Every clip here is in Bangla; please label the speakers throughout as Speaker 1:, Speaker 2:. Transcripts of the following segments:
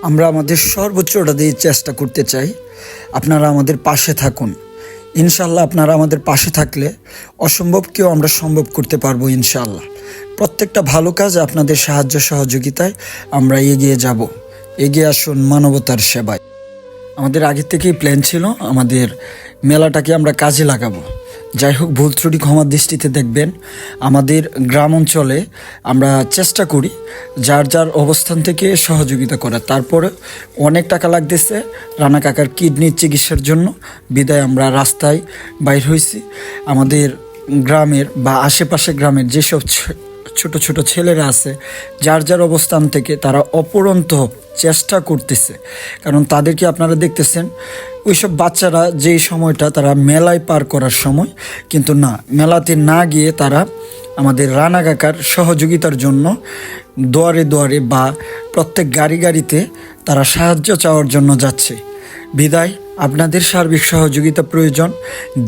Speaker 1: আমরা আমাদের সর্বোচ্চটা দিয়ে চেষ্টা করতে চাই। আপনারা আমাদের পাশে থাকুন। ইনশাল্লাহ আপনারা আমাদের পাশে থাকলে অসম্ভবকেও আমরা সম্ভব করতে পারবো ইনশাল্লাহ। প্রত্যেকটা ভালো কাজ আপনাদের সাহায্য সহযোগিতায় আমরা এগিয়ে যাব। এগিয়ে আসুন মানবতার সেবায়। আমাদের আগে থেকেই প্ল্যান ছিল আমাদের মেলাটাকে আমরা কাজে লাগাবো। যাই হোক, ভুল ত্রুটি ক্ষমার দৃষ্টিতে দেখবেন। আমাদের গ্রাম অঞ্চলে আমরা চেষ্টা করি যার যার অবস্থান থেকে সহযোগিতা করার। তারপরে অনেক টাকা লাগতেছে রানা কাকার কিডনির চিকিৎসার জন্য, বিদায় আমরা রাস্তায় বাইর হয়েছি। আমাদের গ্রামের বা আশেপাশে গ্রামের যেসব ছোট ছোট ছেলেরা আছে, যার যার অবস্থান থেকে তারা অপরন্ত চেষ্টা করতেছে। কারণ তাদেরকে আপনারা দেখতেছেন, ওইসব বাচ্চারা যেই সময়টা তারা মেলায় পার করার সময়, কিন্তু না, মেলাতে না গিয়ে তারা আমাদের রানা কাকার সহযোগিতার জন্য দুয়ারে দুয়ারে বা প্রত্যেক গাড়িতে তারা সাহায্য চাওয়ার জন্য যাচ্ছে। বিদায় আপনাদের সার্বিক সহযোগিতা প্রয়োজন।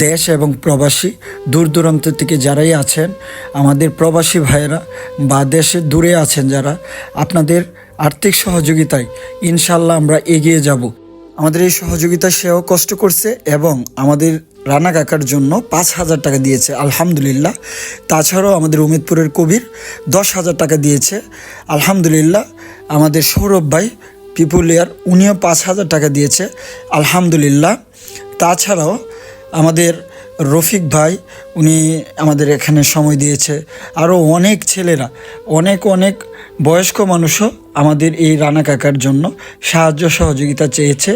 Speaker 1: দেশ এবং প্রবাসী দূর দূরান্ত থেকে যারাই আছেন, আমাদের প্রবাসী ভাইয়েরা বা দেশে দূরে আছেন যারা, আপনাদের আর্থিক সহযোগিতায় ইনশাল্লাহ আমরা এগিয়ে যাব। আমাদের এই সহযোগিতা সেও কষ্ট করছে এবং আমাদের রানা কাকার জন্য 5,000 টাকা দিয়েছে, আলহামদুলিল্লাহ। তাছাড়াও আমাদের উমেদপুরের কবির 10,000 টাকা দিয়েছে, আলহামদুলিল্লাহ। আমাদের সৌরভ ভাই পিপুলিয়ার, উনিও 5,000 টাকা দিয়েছে, আলহামদুলিল্লাহ। তাছাড়াও আমাদের রফিক ভাই, উনি আমাদের এখানে সময় দিয়েছে। আরও অনেক ছেলেরা, অনেক বয়স্ক মানুষও আমাদের এই রানা কাকার জন্য সাহায্য সহযোগিতা চেয়েছে।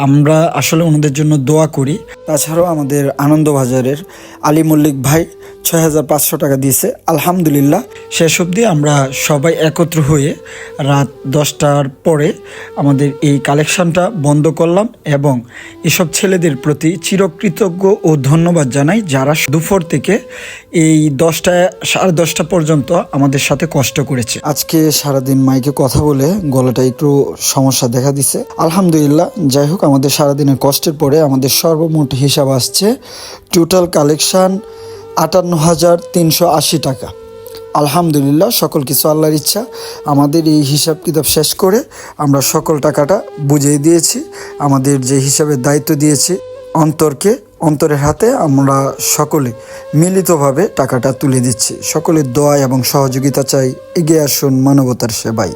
Speaker 1: আমরা আসলে ওনাদের জন্য দোয়া করি। তাছাড়াও আমাদের আনন্দবাজারের আলী মল্লিক ভাই 6,500 টাকা দিয়েছে, আলহামদুলিল্লাহ। শেষ অবধি আমরা সবাই একত্র হয়ে রাত 10টার পরে আমাদের এই কালেকশনটা বন্ধ করলাম এবং এসব ছেলেদের প্রতি চিরকৃতজ্ঞ ও ধন্যবাদ জানাই, যারা দুপুর থেকে এই 10টা 10:30 পর্যন্ত আমাদের সাথে কষ্ট করেছে। আজকে সারাদিন মাইকে কথা বলে গলাটা একটু সমস্যা দেখা দিছে, আলহামদুলিল্লাহ। যাই হোক, আমাদের সারাদিনের কষ্টের পরে আমাদের সর্বমোট হিসাব আসছে টোটাল কালেকশন 58,380 টাকা, আলহামদুলিল্লাহ। সকল কিছু আল্লাহর ইচ্ছা। আমাদের এই হিসাব কিতাব শেষ করে আমরা সকল টাকাটা বুঝিয়ে দিয়েছি। আমাদের যে হিসাবের দায়িত্ব দিয়েছি অন্তরের হাতে আমরা সকলে মিলিতভাবে টাকাটা তুলে দিচ্ছি। সকলের দোয়া এবং সহযোগিতা চাই। এগিয়ে আসুন মানবতার সেবায়।